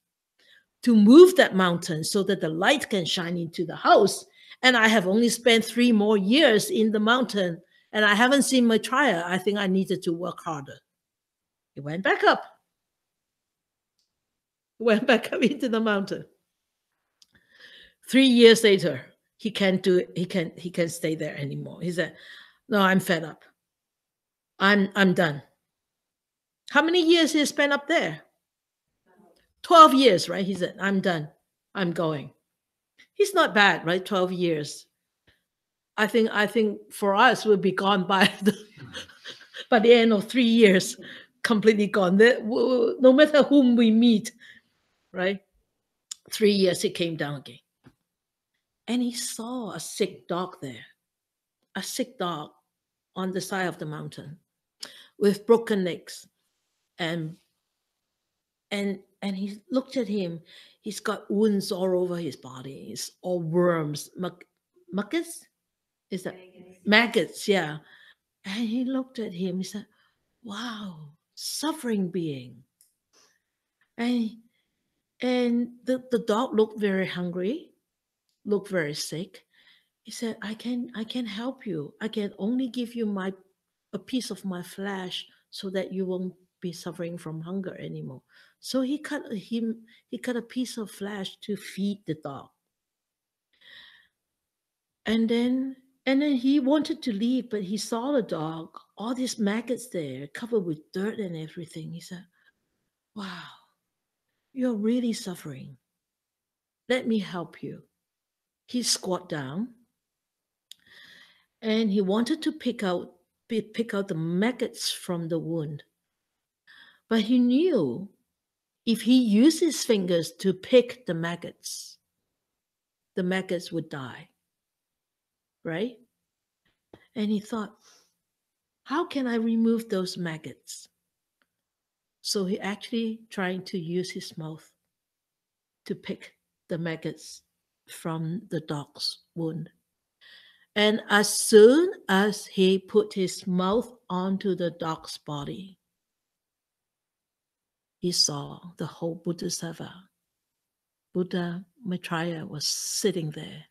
to move that mountain so that the light can shine into the house. And I have only spent 3 more years in the mountain, and I haven't seen Maitreya. I think I needed to work harder. He went back up. Went back up into the mountain. 3 years later, he can't do it. He can't stay there anymore. He said, no, I'm fed up. I'm done. How many years he spent up there? 12 years, right? He said, I'm done. I'm going. He's not bad, right? 12 years. I think for us we'll be gone by by the end of 3 years, completely gone. No matter whom we meet, right? 3 years he came down again. And he saw a sick dog there. A sick dog on the side of the mountain with broken legs. And he looked at him. He's got wounds all over his body. It's all worms, mucus? Is that maggots? Yeah. And he looked at him. He said, "Wow, suffering being." And the dog looked very hungry, looked very sick. He said, "I can help you. I can only give you a piece of my flesh so that you won't be suffering from hunger anymore." So he cut a piece of flesh to feed the dog. And then he wanted to leave, but he saw the dog, all these maggots there, covered with dirt and everything. He said, "Wow, you're really suffering. Let me help you." He squat down and he wanted to pick out the maggots from the wound. But he knew if he used his fingers to pick the maggots would die, right? And he thought, how can I remove those maggots? So he actually trying to use his mouth to pick the maggots from the dog's wound. And as soon as he put his mouth onto the dog's body, he saw the whole Bodhisattva. Buddha Maitreya was sitting there.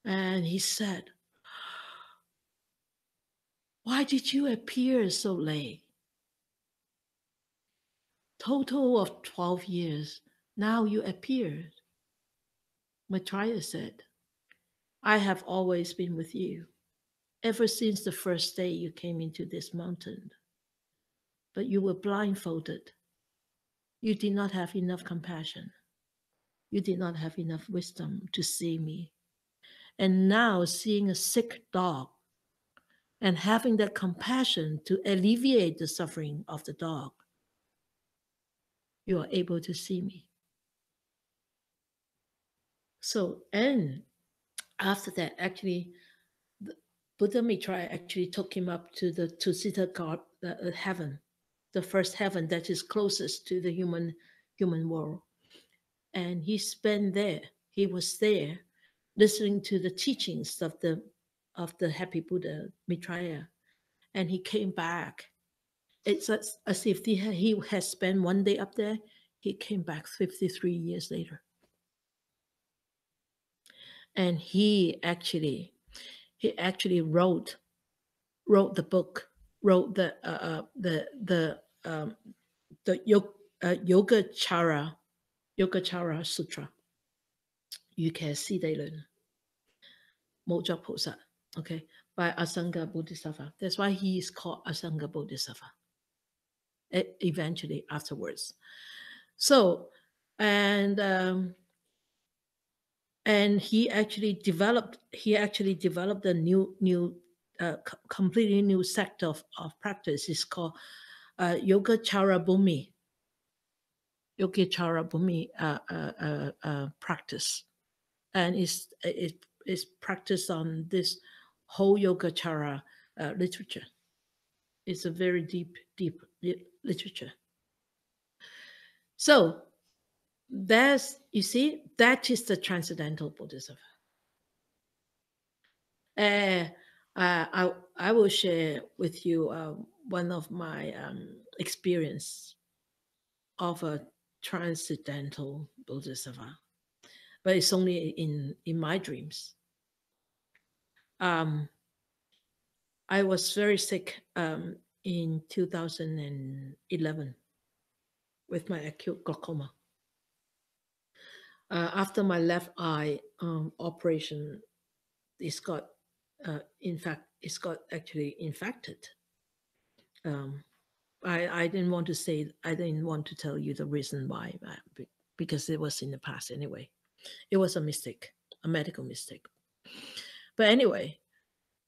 And he said, "Why did you appear so late? Total of 12 years. Now you appeared." Maitreya said, "I have always been with you, ever since the first day you came into this mountain. But you were blindfolded. You did not have enough compassion. You did not have enough wisdom to see me. And now seeing a sick dog and having that compassion to alleviate the suffering of the dog, you are able to see me." So, and after that, actually, Buddha Maitreya actually took him up to the Tripitaka heaven, the first heaven that is closest to the human world. And he spent there. He was there, listening to the teachings of the happy Buddha Maitreya, and he came back. It's as if he has spent one day up there. He came back 53 years later, and he actually wrote the book, wrote the Yogacara Sutra. You can see they learn Moja Posa, okay, by Asanga Bodhisattva. That's why he is called Asanga Bodhisattva. Eventually, afterwards. So, and he actually developed a new completely new sect of practice. It's called Yogacara Bhumi. Yogacara Bhumi practice, and it's practiced on this whole Yogacara literature. It's a very deep literature. So you see, that is the Transcendental Bodhisattva. I will share with you one of my experience of a Transcendental Bodhisattva, but it's only in my dreams. I was very sick in 2011 with my acute glaucoma. After my left eye operation, it's got In fact, it's got actually infected. I didn't want to say, I didn't want to tell you the reason why, because it was in the past anyway. It was a mistake, a medical mistake. But anyway,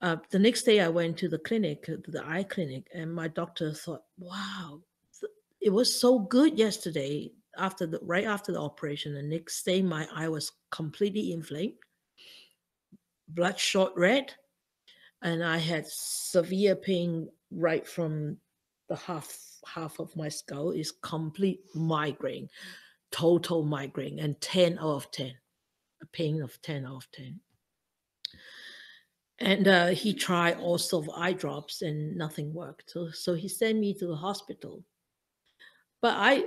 the next day I went to the clinic, to the eye clinic, and my doctor thought, wow, it was so good yesterday right after the operation. The next day my eye was completely inflamed, bloodshot red, and I had severe pain right from the half of my skull. Is complete migraine, total migraine, and 10 out of 10, a pain of 10 out of 10. And he tried all sorts of eye drops and nothing worked. So he sent me to the hospital. But I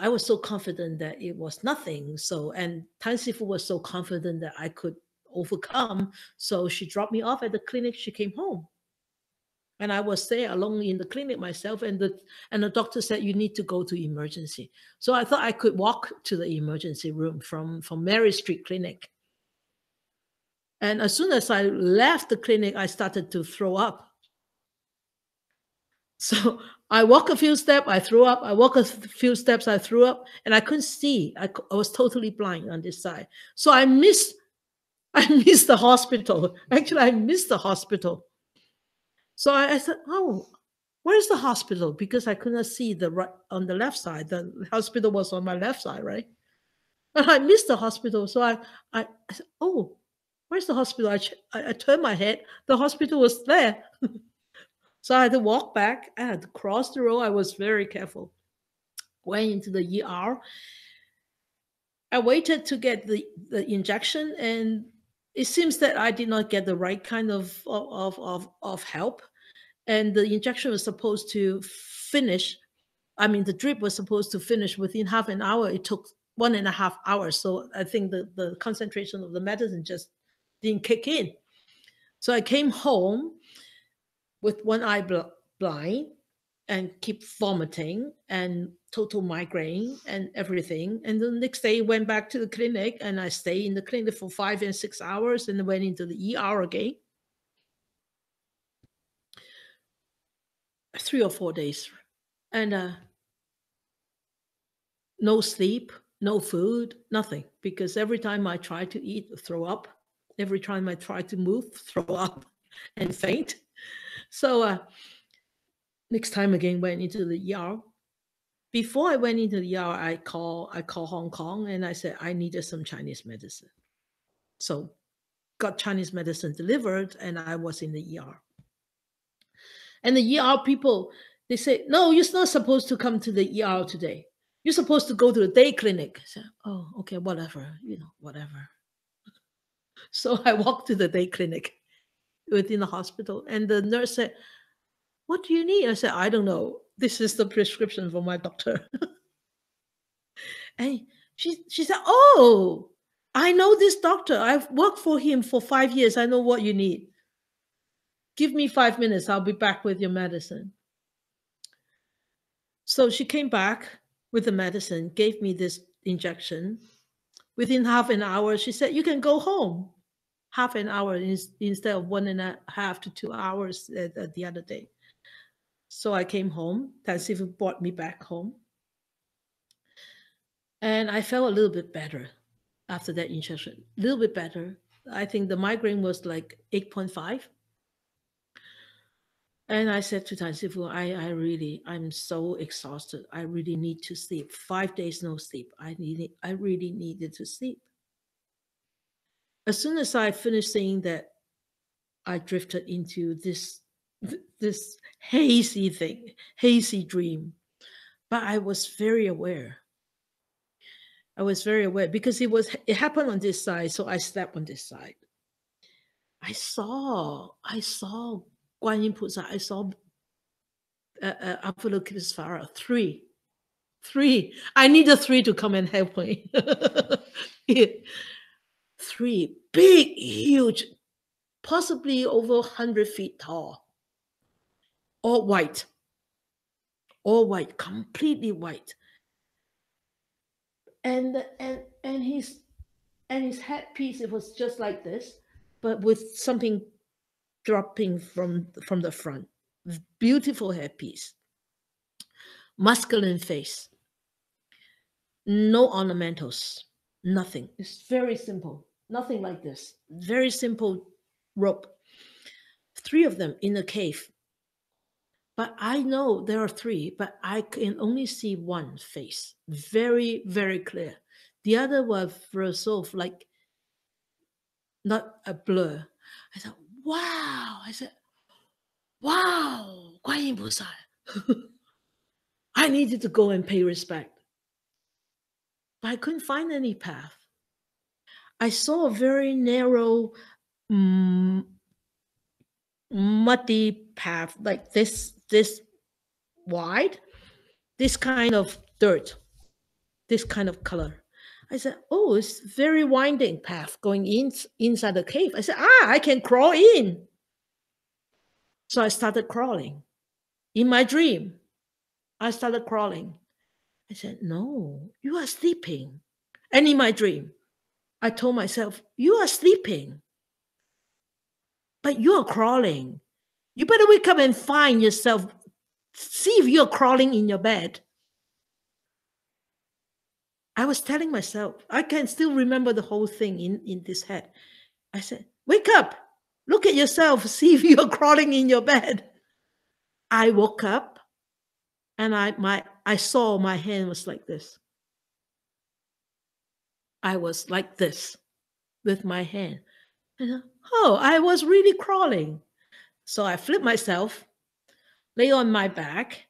was so confident that it was nothing. So, and Tan Sifu was so confident that I could overcome. So she dropped me off at the clinic. She came home. And I was there alone in the clinic myself. And the doctor said, you need to go to emergency. So I thought I could walk to the emergency room from Mary Street Clinic. And as soon as I left the clinic, I started to throw up. So I walk a few steps, I threw up. I walk a few steps, I threw up, and I couldn't see. I was totally blind on this side. So I missed the hospital. Actually, I missed the hospital. So I said, oh, where's the hospital? Because I couldn't see on the left side. The hospital was on my left side, right? And I missed the hospital. So I said, oh, where's the hospital? I turned my head. The hospital was there. So I had to walk back. I had to cross the road. I was very careful. Went into the ER. I waited to get the injection, and it seems that I did not get the right kind of help. And the injection was supposed to finish. I mean, the drip was supposed to finish within half an hour. It took 1.5 hours. So I think the concentration of the medicine just didn't kick in. So I came home with one eye blind and keep vomiting and total migraine and everything. And the next day went back to the clinic, and I stayed in the clinic for 5 and 6 hours and went into the ER again. 3 or 4 days. And no sleep, no food, nothing. Because every time I try to eat, throw up. Every time I try to move, throw up and faint. So next time again, went into the ER. Before I went into the ER, I called Hong Kong, and I said I needed some Chinese medicine. So got Chinese medicine delivered, and I was in the ER. And the ER people, they say, no, you're not supposed to come to the ER today. You're supposed to go to the day clinic. I said, oh, okay, whatever, whatever. So I walked to the day clinic within the hospital, and the nurse said, what do you need? I said, I don't know. This is the prescription from my doctor. And she said, oh, I know this doctor. I've worked for him for 5 years. I know what you need. Give me 5 minutes. I'll be back with your medicine. So she came back with the medicine, gave me this injection. Within half an hour, she said, you can go home. Half an hour instead of 1.5 to 2 hours the other day. So I came home. Tan Sifu brought me back home. And I felt a little bit better after that injection. A little bit better. I think the migraine was like 8.5. And I said to Tan Sifu, I'm so exhausted. I really need to sleep. 5 days no sleep. I really needed to sleep. As soon as I finished saying that, I drifted into this hazy dream. But I was very aware. I was very aware because it happened on this side, so I slept on this side. I saw Guan Yin Pusa. I saw Avalokiteshvara. Three. I need a 3 to come and help me. 3 big, huge, possibly over 100 feet tall, all white, completely white. And his headpiece, it was just like this, but with something dropping from the front. Beautiful headpiece. Masculine face. No ornamentals. Nothing. It's very simple. Nothing like this. Very simple rope. 3 of them in a cave. But I know there are 3, but I can only see one face. Very, very clear. The other were sort of like not a blur. I thought, wow. I said, wow, Guan Yin菩萨. I needed to go and pay respect. But I couldn't find any path. I saw a very narrow, muddy path, like this wide, this kind of dirt, this kind of color. I said, oh, it's very winding path going inside the cave. I said, I can crawl in. So I started crawling. In my dream, I started crawling. I said, no, you are sleeping. And in my dream, I told myself, you are sleeping, but you are crawling. You better wake up and find yourself. See if you're crawling in your bed. I was telling myself, I can still remember the whole thing in this head. I said, wake up, look at yourself, see if you're crawling in your bed. I woke up and I saw my hand was like this. I was like this with my hand. And, oh, I was really crawling. So I flipped myself, lay on my back,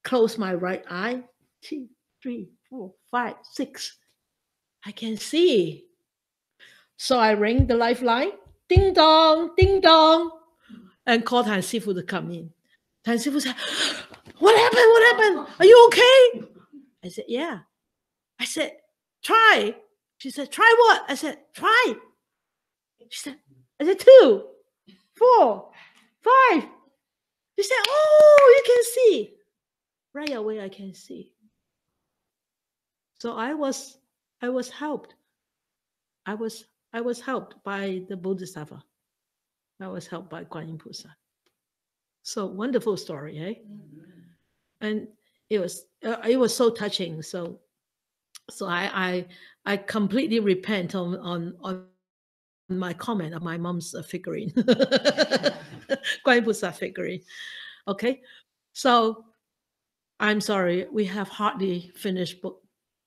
close my right eye. 2, 3, 4, 5, 6. I can see. So I ring the lifeline. Ding dong, ding dong. And call Tan Sifu to come in. Tan Sifu said, what happened? What happened? Are you okay? I said, yeah. I said, try. She said, try what? I said, try. She said, I said, 2, 4, 5. She said, oh, you can see. Right away, I can see. So I was helped. I was helped by the Bodhisattva. I was helped by Guan Yin菩萨. So wonderful story, eh? And it was so touching. So I completely repent on my comment of my mom's figurine, Guan Yin菩萨figurine. Okay, so I'm sorry, we have hardly finished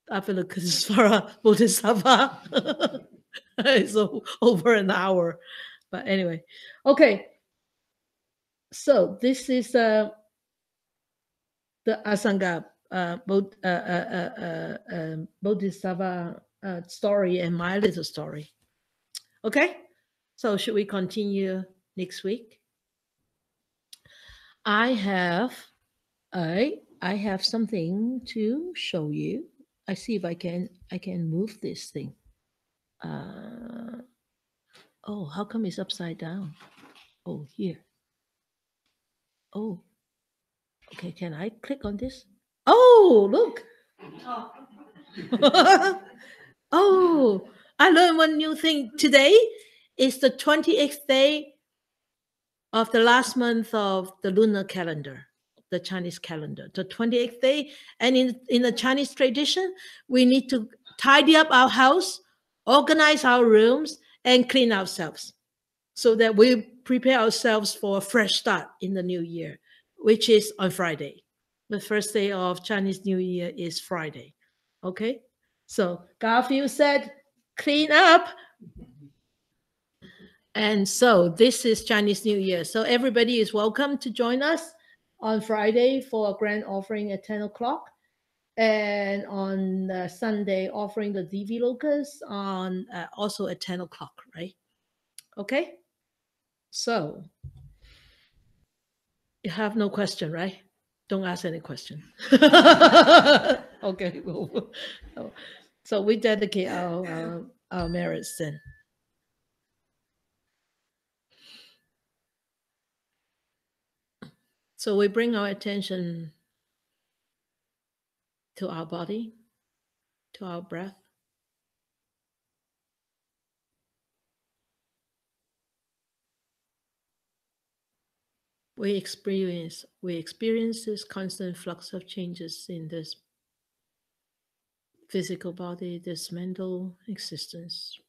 Avalokiteshvara Bodhisattva. It's over an hour, but anyway, okay. So this is the Asanga Bodhisattva story and my little story. Okay, so should we continue next week? I have something to show you. I see if I can move this thing. Oh, how come it's upside down? Oh, here. Oh, okay. Can I click on this? Oh, look. Oh, I learned one new thing. Today is the 28th day of the last month of the lunar calendar, the Chinese calendar, the 28th day. And in the Chinese tradition, we need to tidy up our house, organize our rooms, and clean ourselves so that we prepare ourselves for a fresh start in the new year, which is on Friday. The first day of Chinese New Year is Friday. Okay? So Garfield said, clean up. And so this is Chinese New Year. So everybody is welcome to join us on Friday for a grand offering at 10 o'clock. And on Sunday, offering the DV locus on also at 10 o'clock, right? Okay? So you have no question, right? Don't ask any question. Okay. So we dedicate our merits then. So we bring our attention to our body, to our breath. we experience this constant flux of changes in this physical body, this mental existence.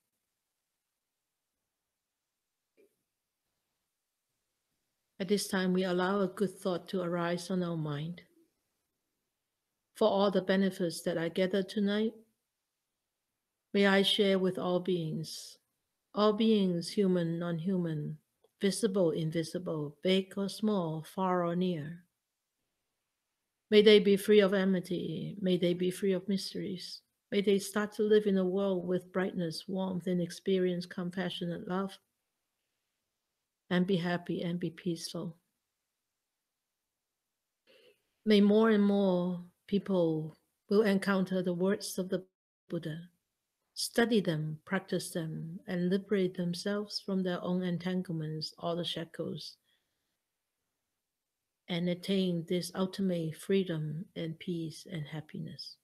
At this time, we allow a good thought to arise on our mind. For all the benefits that I gathered tonight, may I share with all beings, human, non-human, visible, invisible, big or small, far or near. May they be free of enmity, may they be free of mysteries. May they start to live in a world with brightness, warmth, and experience compassionate love, and be happy and be peaceful. May more and more people will encounter the words of the Buddha, study them, practice them, and liberate themselves from their own entanglements, all the shackles, and attain this ultimate freedom and peace and happiness.